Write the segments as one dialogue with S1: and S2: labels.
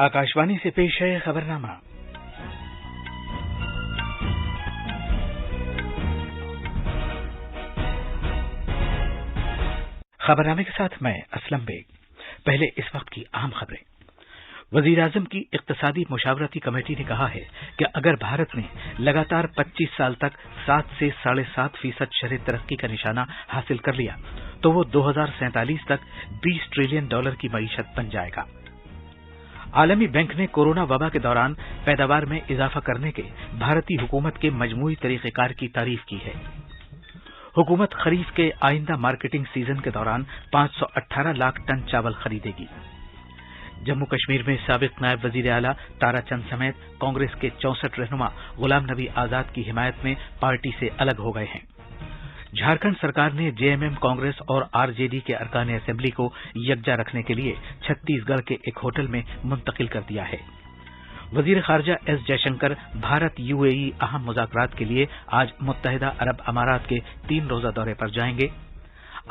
S1: आकाशवाणी से पेश है खबरनामा। खबरनामे के साथ मैं असलम बेग। पहले इस वक्त की अहम खबरें। वजीर आजम की इक्तसादी मुशावरती कमेटी ने कहा है कि अगर भारत ने लगातार 25 साल तक 7 से 7.5% शहरी तरक्की का निशाना हासिल कर लिया तो वो 2047 तक $20 ट्रिलियन की मईशत बन जाएगा। आलमी बैंक ने कोरोना वबा के दौरान पैदावार में इजाफा करने के भारतीय हुकूमत के मजमूई तरीक़ेकार की तारीफ की है। हुकूमत खरीफ के आइंदा मार्केटिंग सीजन के दौरान 518 लाख टन चावल खरीदेगी। जम्मू कश्मीर में साबिक नायब वजीर आला ताराचंद समेत कांग्रेस के 64 रहनुमा गुलाम नबी आजाद की हिमायत में पार्टी से अलग हो गए हैं। झारखंड सरकार ने जेएमएम, कांग्रेस और आरजेडी के अरकान असेंबली को यकजा रखने के लिए छत्तीसगढ़ के एक होटल में मुंतकिल कर दिया है। वजीर खारजा एस जयशंकर भारत यूएई अहम मुज़ाकरात के लिए आज मुत्तहिदा अरब अमारात के 3 रोज़ा दौरे पर जाएंगे।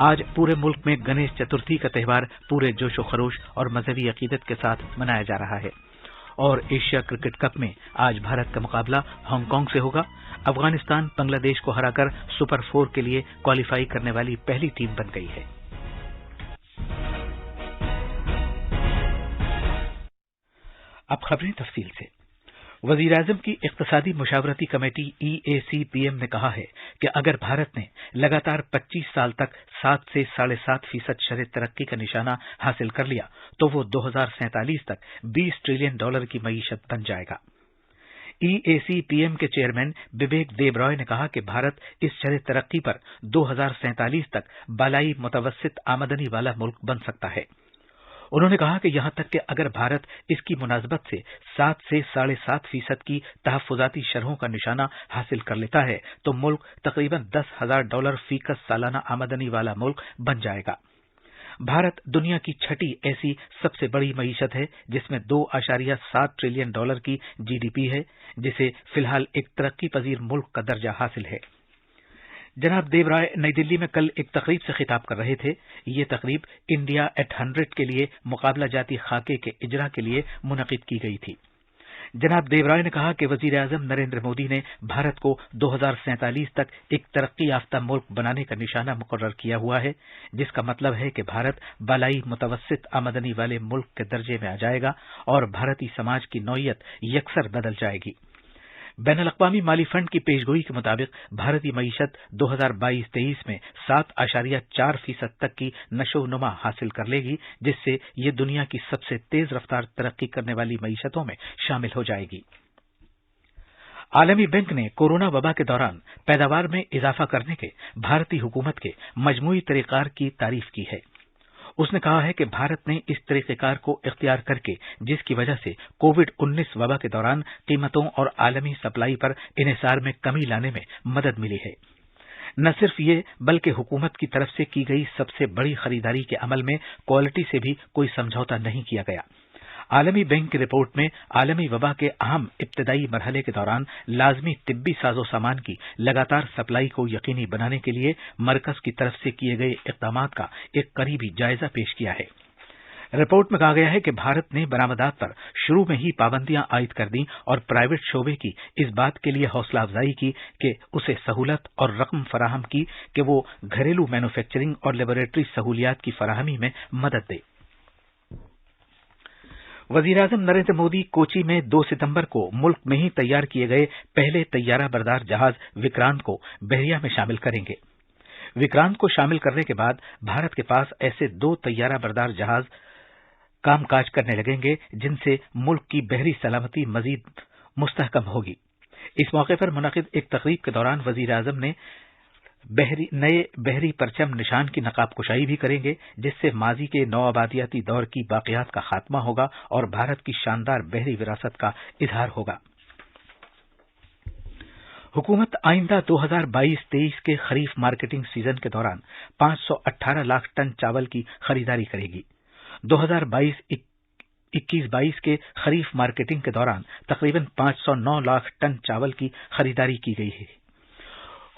S1: आज पूरे मुल्क में गणेश चतुर्थी का त्यौहार पूरे जोशो खरोश और मजहबी अकीदत के साथ मनाया जा रहा है। और एशिया क्रिकेट कप में आज भारत का मुकाबला हांगकांग से होगा। अफगानिस्तान बांग्लादेश को हराकर सुपर 4 के लिए क्वालिफाई करने वाली पहली टीम बन गई है। अब खबरें तफसील से। वजीर आजम की इक्तसादी मुशावरती कमेटी EAC-PM ने कहा है कि अगर भारत ने लगातार 25 साल तक 7 से 7.5% शहरी तरक्की का निशाना हासिल कर लिया तो वो 2047 तक $20 ट्रिलियन की मईशत बन जाएगा। EAC-PM के चेयरमैन बिबेक देबरॉय ने कहा कि भारत इस शहरी तरक्की पर 2047 तक बालाई मुतवस्सित आमदनी वाला मुल्क बन सकता है। उन्होंने कहा कि यहां तक कि अगर भारत इसकी मुनासबत से 7 से 7.5% की तहफ़्फ़ुज़ाती शरहों का निशाना हासिल कर लेता है तो मुल्क तकरीबन $10,000 फीकस सालाना आमदनी वाला मुल्क बन जाएगा। भारत दुनिया की छठी ऐसी सबसे बड़ी मईशत है जिसमें $2.7 ट्रिलियन की GDP है, जिसे फिलहाल एक तरक्की पजीर मुल्क का दर्जा हासिल है। जनाब देवराय नई दिल्ली में कल एक तकरीब से खिताब कर रहे थे। ये तकरीब इंडिया एट 100 के लिए मुकाबला जाती खाके के इजरा के लिए मुनक़िद की गई थी। जनाब देवराय ने कहा कि वजीर आजम नरेंद्र मोदी ने भारत को 2047 तक एक तरक्की याफ्ता मुल्क बनाने का निशाना मुकर्रर किया हुआ है, जिसका मतलब है कि भारत बालाई मुतवस्सित आमदनी वाले मुल्क के दर्जे में आ जाएगा और भारतीय समाज की नौइयत यकसर बदल जाएगी। बैनुल-अक़वामी माली फंड की पेशगोई के मुताबिक भारतीय मईशत 2022-23 में 7.4% तक की नशो-नुमा हासिल कर लेगी, जिससे ये दुनिया की सबसे तेज रफ्तार तरक्की करने वाली मईशतों में शामिल हो जाएगी। आलमी बैंक ने कोरोना वबा के दौरान पैदावार में इजाफा करने के भारतीय हुकूमत के मजमूई तरीक़ार की तारीफ की है। उसने कहा है कि भारत ने इस तरीक़ेकार को इख्तियार करके जिसकी वजह से कोविड-19 वबा के दौरान कीमतों और आलमी सप्लाई पर इन्हिसार में कमी लाने में मदद मिली है। न सिर्फ ये बल्कि हुकूमत की तरफ से की गई सबसे बड़ी खरीदारी के अमल में क्वालिटी से भी कोई समझौता नहीं किया गया। आलमी बैंक की रिपोर्ट में आलमी वबा के अहम इब्तदाई मरहले के दौरान लाजमी तिब्बी साजो सामान की लगातार सप्लाई को यकीनी बनाने के लिए मरकज की तरफ से किए गए इक़दामात का एक करीबी जायजा पेश किया है। रिपोर्ट में कहा गया है कि भारत ने बरामदात पर शुरू में ही पाबंदियां आयद कर दी और प्राइवेट शोबे की इस बात के लिए हौसला अफजाई की कि उसे सहूलत और रकम फराहम की कि वो घरेलू मैन्युफैक्चरिंग और लेबोरेटरी सहूलियात की फराहमी में मदद दे। वजीर आजम नरेंद्र मोदी कोची में 2 सितंबर को मुल्क में ही तैयार किए गए पहले तैयारा बरदार जहाज विक्रांत को बहरिया में शामिल करेंगे। विक्रांत को शामिल करने के बाद भारत के पास ऐसे 2 तैयारा बरदार जहाज कामकाज करने लगेंगे जिनसे मुल्क की बहरी सलामती मजीद मुस्तहकम होगी। इस मौके पर मुनक़िद एक तकरीब के दौरान वजीर आजम ने नए बहरी परचम निशान की नकाब कुशाई भी करेंगे, जिससे माजी के नौआबादियाती दौर की बाक़ियात का खात्मा होगा और भारत की शानदार बहरी विरासत का इजहार होगा। हुकूमत आइंदा 2022-23 के खरीफ मार्केटिंग सीजन के दौरान 518 लाख टन चावल की खरीदारी करेगी। 2022-21 के खरीफ मार्केटिंग के दौरान तकरीबन 509 लाख टन चावल की खरीदारी की गई है।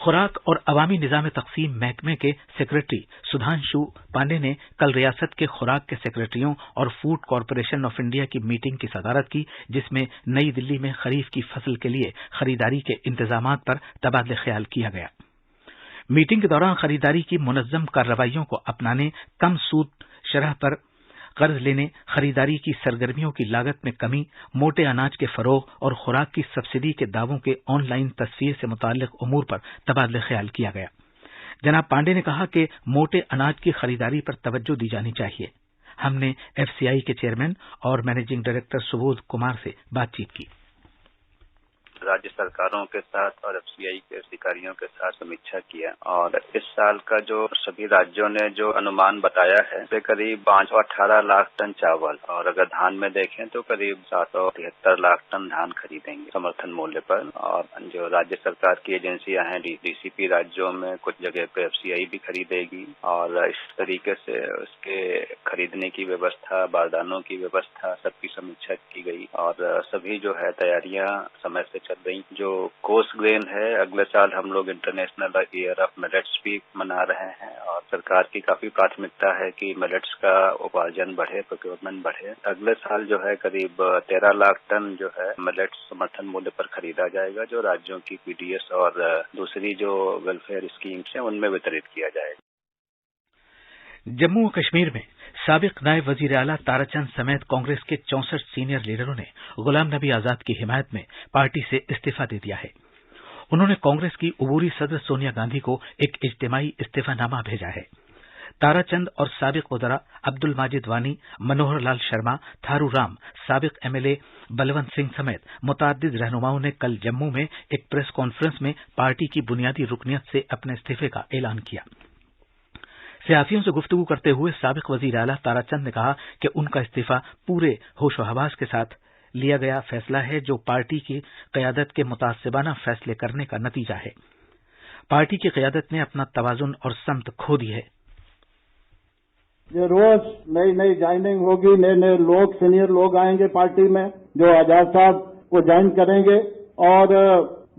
S1: खुराक और अवामी निजाम तकसीम महकमे के सेक्रेटरी सुधांशु पांडे ने कल रियासत के खुराक के सेक्रेटरियों और फूड कॉरपोरेशन ऑफ इंडिया की मीटिंग की सदारत की, जिसमें नई दिल्ली में खरीफ की फसल के लिए खरीदारी के इंतजामात पर तबादले ख्याल किया गया। मीटिंग के दौरान खरीदारी की मुनज्जम कार्रवाइयों को अपनाने, कम सूद शरह पर कर्ज लेने, खरीदारी की सरगर्मियों की लागत में कमी, मोटे अनाज के फरोग और खुराक की सब्सिडी के दावों के ऑनलाइन तस्वीर से मुताल्लिक उमूर पर तबादले ख्याल किया गया। जनाब पांडे ने कहा कि मोटे अनाज की खरीदारी पर तवज्जो दी जानी चाहिए। हमने एफसीआई के चेयरमैन और मैनेजिंग डायरेक्टर सुबोध कुमार से बातचीत की।
S2: राज्य सरकारों के साथ और एफसीआई के अधिकारियों के साथ समीक्षा किया और इस साल का जो सभी राज्यों ने जो अनुमान बताया है वे करीब 518 लाख टन चावल, और अगर धान में देखें तो करीब 773 लाख टन धान खरीदेंगे समर्थन मूल्य पर। और जो राज्य सरकार की एजेंसियां हैं डीसीपी राज्यों में कुछ जगह पे एफसीआई भी खरीदेगी और इस तरीके से उसके खरीदने की व्यवस्था, बारदानों की व्यवस्था सबकी समीक्षा की गई और सभी जो है तैयारियां समय से चल रही। जो कोर्स ग्रेन है, अगले साल हम लोग इंटरनेशनल ईयर ऑफ मिलेट्स भी मना रहे हैं और सरकार की काफी प्राथमिकता है कि मिलेट्स का उपार्जन बढ़े, प्रोक्योरमेंट बढ़े। अगले साल जो है करीब 13 लाख टन जो है मिलेट्स समर्थन मूल्य पर खरीदा जाएगा, जो राज्यों की पीडीएस और दूसरी जो वेलफेयर स्कीम्स हैं उनमें वितरित किया जाएगा।
S1: जम्मू और कश्मीर में साबिक नायब वजीर आला ताराचंद समेत कांग्रेस के 64 सीनियर लीडरों ने गुलाम नबी आजाद की हिमायत में पार्टी से इस्तीफा दे दिया है। उन्होंने कांग्रेस की उबूरी सदर सोनिया गांधी को एक इज्तिमाई इस्तीफानामा भेजा है। ताराचंद और साबिक वज़रा अब्दुल माजिद वानी, मनोहर लाल शर्मा, थारू राम, साबिक एमएलए बलवंत सिंह समेत मुतअद्दिद रहनुमाओं ने कल जम्मू में एक प्रेस कॉन्फ्रेंस में पार्टी की बुनियादी रुकनियत से अपने इस्तीफे का ऐलान किया। सियासियों से गुफ्तगू करते हुए साबिक वजीर आला ताराचंद ने कहा कि उनका इस्तीफा पूरे होशो-हवास के साथ लिया गया फैसला है, जो पार्टी की क़यादत के मुतासिबाना फैसले करने का नतीजा है। पार्टी की क़यादत ने अपना तवाज़ुन और समत खो दी है।
S3: ये रोज नई नई ज्वाइनिंग होगी, नए नए लोग, सीनियर लोग आएंगे पार्टी में जो आजाद साहब को ज्वाइन करेंगे और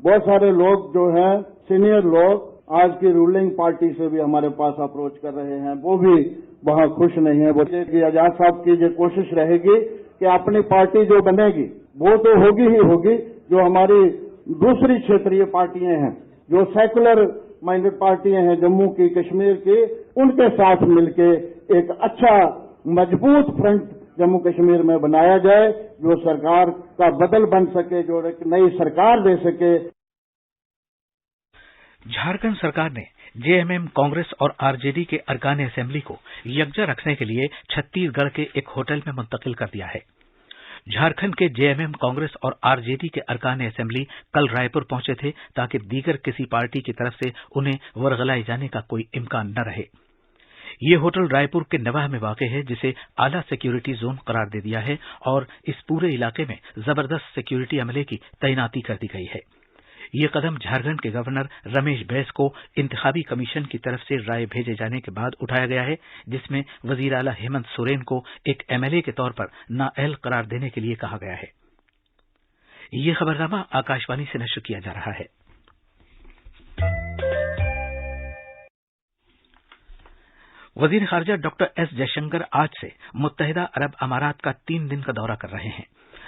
S3: बहुत सारे लोग जो हैं सीनियर लोग आज की रूलिंग पार्टी से भी हमारे पास अप्रोच कर रहे हैं, वो भी वहां खुश नहीं है। वो आजाद साहब की ये कोशिश रहेगी कि अपनी पार्टी जो बनेगी वो तो होगी ही होगी, जो हमारी दूसरी क्षेत्रीय पार्टियां हैं, जो सेकुलर माइंडेड पार्टियां हैं जम्मू की, कश्मीर की, उनके साथ मिलके एक अच्छा मजबूत फ्रंट जम्मू कश्मीर में बनाया जाए, जो सरकार का बदल बन सके, जो एक नई सरकार दे सके।
S1: झारखंड सरकार ने जेएमएम, कांग्रेस और आरजेडी के अरकान असेंबली को यकजा रखने के लिए छत्तीसगढ़ के एक होटल में मुंतकिल कर दिया है। झारखंड के जेएमएम, कांग्रेस और आरजेडी के अरकान असेंबली कल रायपुर पहुंचे थे ताकि दीगर किसी पार्टी की तरफ से उन्हें वरगलाए जाने का कोई इम्कान न रहे। ये होटल रायपुर के नवाह में वाक़ है, जिसे आला सिक्योरिटी जोन करार दे दिया है और इस पूरे इलाके में जबरदस्त सिक्योरिटी अमले की तैनाती कर दी गई है। ये कदम झारखंड के गवर्नर रमेश बैस को इंतखाबी कमीशन की तरफ से राय भेजे जाने के बाद उठाया गया है, जिसमें वजीर आला हेमंत सोरेन को एक एमएलए के तौर पर नाअहल करार देने के लिए कहा गया है। ये खबरनामा आकाशवाणी से नश्र किया जा रहा है। वजीर खारजा डॉक्टर एस जयशंकर आज से मुत्तहिदा अरब अमारात का 3 दिन का दौरा कर रहे हैं,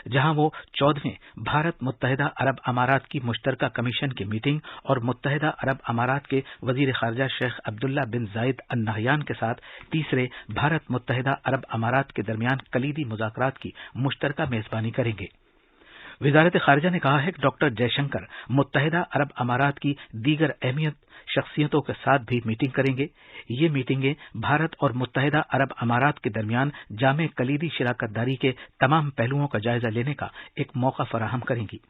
S1: जहां वो 14वें भारत मुत्तहिदा अरब अमारात की मुश्तरका कमीशन की मीटिंग और मुत्तहिदा अरब अमारात के वजीर खारजा शेख अब्दुल्ला बिन जायद अल नहयान के साथ तीसरे भारत मुत्तहिदा अरब अमारात के दरमियान कलीदी मुज़ाकरात की मुश्तरका मेजबानी करेंगे। वजारत खारजा ने कहा है कि डॉक्टर जयशंकर मुत्तहिदा अरब अमारात की दीगर अहमियत शख्सियतों के साथ भी मीटिंग करेंगे। ये मीटिंगें भारत और मुत्तहिदा अरब अमारात के दरमियान जामे कलीदी शिराकतदारी के तमाम पहलुओं का जायजा लेने का एक मौका फराहम करेंगी।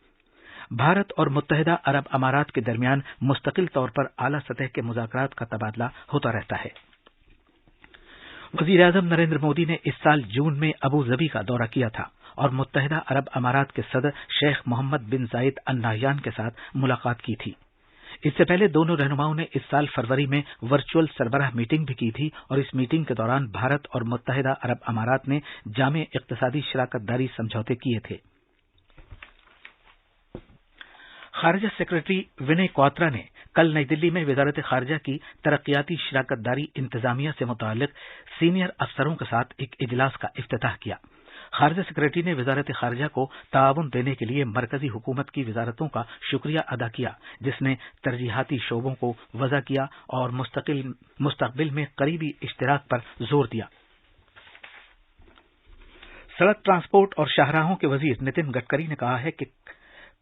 S1: भारत और मुत्तहिदा अरब अमारात के दरमियान मुस्तकिल तौर पर आला सतह के मुज़ाकरात का तबादला होता रहता है। वज़ीर-ए-आज़म नरेंद्र मोदी ने इस साल जून में अबू धाबी का दौरा किया था और मुत्तहिदा अरब अमारात के सदर शेख मोहम्मद बिन जायद अल नहयान के साथ मुलाकात की थी। इससे पहले दोनों रहनुमाओं ने इस साल फरवरी में वर्चुअल सरबराह मीटिंग भी की थी और इस मीटिंग के दौरान भारत और मुत्तहिदा अरब अमारात ने जामे इक़्तिसादी शराकतदारी समझौते किए थे। खारजा सेक्रेटरी विनय क्वात्रा ने कल नई दिल्ली में वजारत खारजा की तरक्याती शराकत दारी इंतजामिया से मुताल्लिक सीनियर अफसरों के साथ एक इजलास का इफ्तिताह किया। खारजा सेक्रेटरी ने वजारत खारजा को ताउन देने के लिए मरकजी हुकूमत की वजारतों का शुक्रिया अदा किया, जिसने तरजीहाती शोबों को वज़ा किया और मुस्तकबिल में करीबी इश्तिराक पर जोर दिया। सड़क ट्रांसपोर्ट और शाहराहों के वजीर नितिन गडकरी ने कहा है कि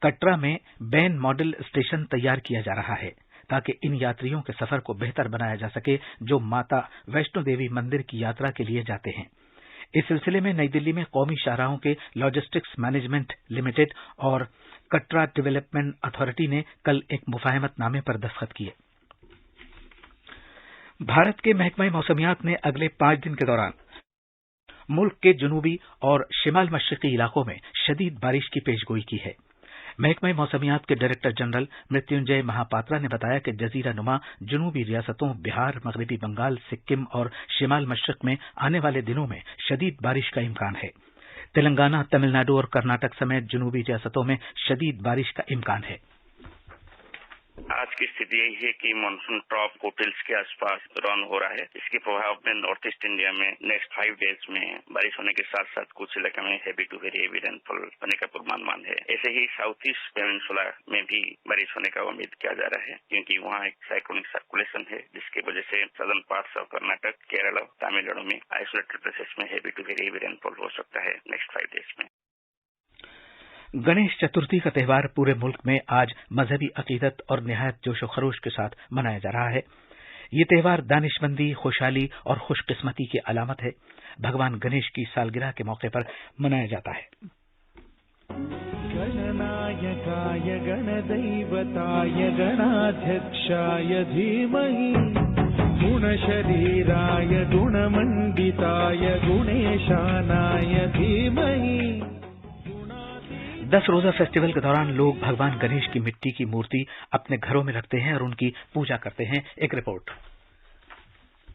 S1: कटरा में बैन मॉडल स्टेशन तैयार किया जा रहा है ताकि इन यात्रियों के सफर को बेहतर बनाया जा सके जो माता वैष्णो देवी मंदिर की यात्रा के लिए जाते हैं। इस सिलसिले में नई दिल्ली में कौमी शाहराहों के लॉजिस्टिक्स मैनेजमेंट लिमिटेड और कटरा डेवलपमेंट अथॉरिटी ने कल एक मुफाहमतनामे पर दस्तखत किए। भारत के महकमा मौसमियात ने अगले 5 दिन के दौरान मुल्क के जुनूबी और शिमाल मशरकी इलाकों में शदीद बारिश की पेशगोई की है। महकमा मौसमियात के डायरेक्टर जनरल मृत्युंजय महापात्रा ने बताया कि जजीरा नुमा जुनूबी रियासतों बिहार, मगरबी बंगाल, सिक्किम और शिमाल मशरक में आने वाले दिनों में शदीद बारिश का इम्कान है। तेलंगाना, तमिलनाडु और कर्नाटक समेत जुनूबी रियासतों में शदीद बारिश का इम्कान है।
S4: आज की स्थिति यही है कि मानसून ट्रॉप कोटल्स के आसपास रन हो रहा है। इसके प्रभाव में नॉर्थ ईस्ट इंडिया में नेक्स्ट 5 डेज में बारिश होने के साथ साथ कुछ इलाके में heavy to very heavy rainfall होने का पूर्वानुमान है। ऐसे ही साउथ ईस्ट पेनिनसुला में भी बारिश होने का उम्मीद किया जा रहा है, क्योंकि वहाँ एक साइक्लोनिक सर्कुलेशन है, जिसकी वजह से southern parts of Karnataka, Kerala, Tamil Nadu में आइसोलेटेड प्लेसेस में heavy to very heavy rainfall हो सकता है नेक्स्ट 5 डेज में।
S1: गणेश चतुर्थी का त्यौहार पूरे मुल्क में आज मजहबी अकीदत और निहायत जोशो खरोश के साथ मनाया जा रहा है। ये त्यौहार दानिशमंदी, खुशहाली और खुशकिस्मती की अलामत है। भगवान गणेश की सालगिरह के मौके पर मनाया जाता है।
S5: गणनायकाय गणदैवताय गणाध्यक्षाय धीमहि गुणशरीराय गुणमण्डिताय गुणेशानाय धीमहि।
S1: 10 रोजा फेस्टिवल के दौरान लोग भगवान गणेश की मिट्टी की मूर्ति अपने घरों में रखते हैं और उनकी पूजा करते हैं। एक रिपोर्ट।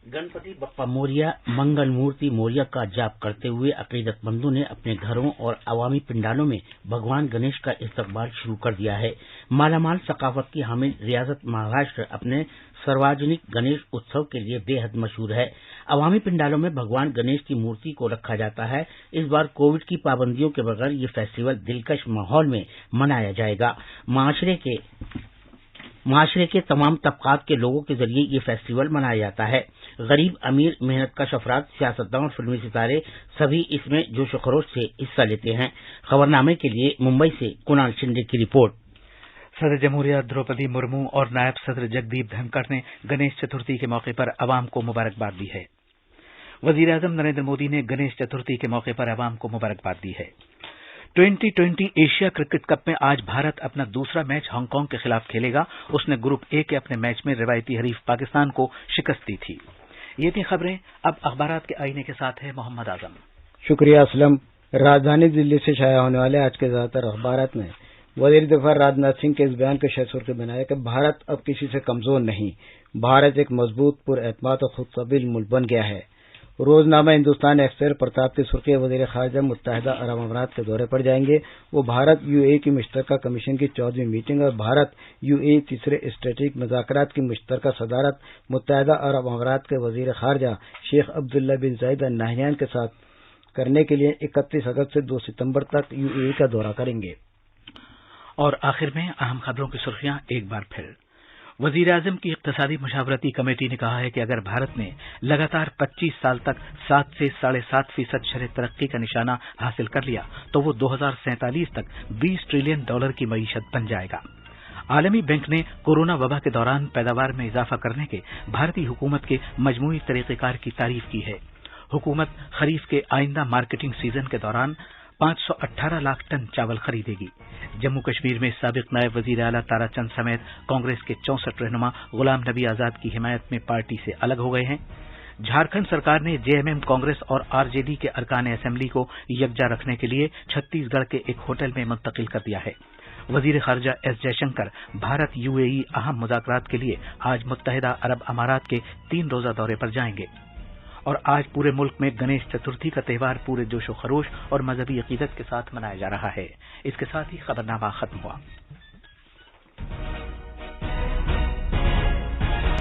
S6: गणपति बप्पा मोरिया, मंगल मूर्ति मोरिया का जाप करते हुए अकीदतमंदों ने अपने घरों और अवामी पंडालों में भगवान गणेश का इस्तकबाल शुरू कर दिया है। मालामाल सकाफत की हामिल रियासत महाराष्ट्र अपने सार्वजनिक गणेश उत्सव के लिए बेहद मशहूर है। अवामी पंडालों में भगवान गणेश की मूर्ति को रखा जाता है। इस बार कोविड की पाबंदियों के बगैर ये फेस्टिवल दिलकश माहौल में मनाया जाएगा। माशरे के तमाम तबकात के लोगों के जरिए ये फेस्टिवल मनाया जाता है। गरीब, अमीर, मेहनतकश अफराद, सियासतदान और फिल्मी सितारे सभी इसमें जोश खरोश से हिस्सा लेते हैं। खबरनामे के लिए मुंबई से कुणाल शिंदे की रिपोर्ट।
S1: सदर जमहूरिया द्रौपदी मुर्मू और नायब सदर जगदीप धनखड़ ने गणेश चतुर्थी के मौके पर अवाम को मुबारकबाद दी है। वजीर आजम नरेंद्र मोदी ने गणेश चतुर्थी के मौके पर अवाम को मुबारकबाद दी है। 2020 एशिया क्रिकेट कप में आज भारत अपना दूसरा मैच हांगकांग के खिलाफ खेलेगा। उसने ग्रुप ए के अपने मैच में रिवायती हरीफ पाकिस्तान को शिकस्त दी थी। ये थी खबरें। अब अखबारात के आईने के साथ है मोहम्मद आजम।
S7: शुक्रिया असलम। राजधानी दिल्ली से शाया होने वाले आज के ज्यादातर अखबारात में वजीर दिफा राजनाथ सिंह के इस बयान के शीर्षक के बनाया कि भारत अब किसी से कमजोर नहीं, भारत एक मजबूत, पुरएतमाद और खुदकबील मुल्क बन गया है। रोजनामा हिंदुस्तान एक्सप्रेस प्रताप की सुर्खी वजीर खारजा मुत्तहिदा अरब अमारात के दौरे पर जाएंगे। वो भारत यूएई की मुश्तरका कमीशन की 14वीं मीटिंग और भारत यूएई तीसरे स्ट्रेटेजिक मुज़ाकरात की मुश्तरका सदारत मुत्तहिदा अरब अमारात के वजीर खारजा शेख अब्दुल्ला बिन जायद अल नाहयान के साथ करने के लिए 31 अगस्त से 2 सितंबर तक यूएई का दौरा करेंगे।
S1: और आखिर में अहम खबरों की सुर्खियां एक बार फिर। वजीर आजम की इक्तसादी मशावरती कमेटी ने कहा है कि अगर भारत ने लगातार 25 साल तक 7 से 7.5% शरह तरक्की का निशाना हासिल कर लिया तो वो 2047 तक $20 ट्रिलियन की मईशत बन जाएगा। आलमी बैंक ने कोरोना वबा के दौरान पैदावार में इजाफा करने के भारतीय हुकूमत के मजमूई तरीक़ेकार की तारीफ की है। हुकूमत खरीफ के आइंदा मार्केटिंग सीजन के दौरान 518 लाख टन चावल खरीदेगी। जम्मू कश्मीर में साबिक नायब वजीर आला ताराचंद समेत कांग्रेस के 64 रहनुमा गुलाम नबी आजाद की हिमायत में पार्टी से अलग हो गए हैं। झारखंड सरकार ने जेएमएम, कांग्रेस और आरजेडी के अरकान असेंबली को यकजा रखने के लिए छत्तीसगढ़ के एक होटल में मुंतकिल कर दिया है। वजीर खारजा एस जयशंकर भारत यूएई अहम मुज़ाकरात के लिए आज मुत्तहिदा अरब अमारात के 3 रोजा दौरे पर जाएंगे। और आज पूरे मुल्क में गणेश चतुर्थी का त्यौहार पूरे जोशो खरोश और मजहबी अकीदत के साथ मनाया जा रहा है। इसके साथ ही खबरनामा खत्म हुआ।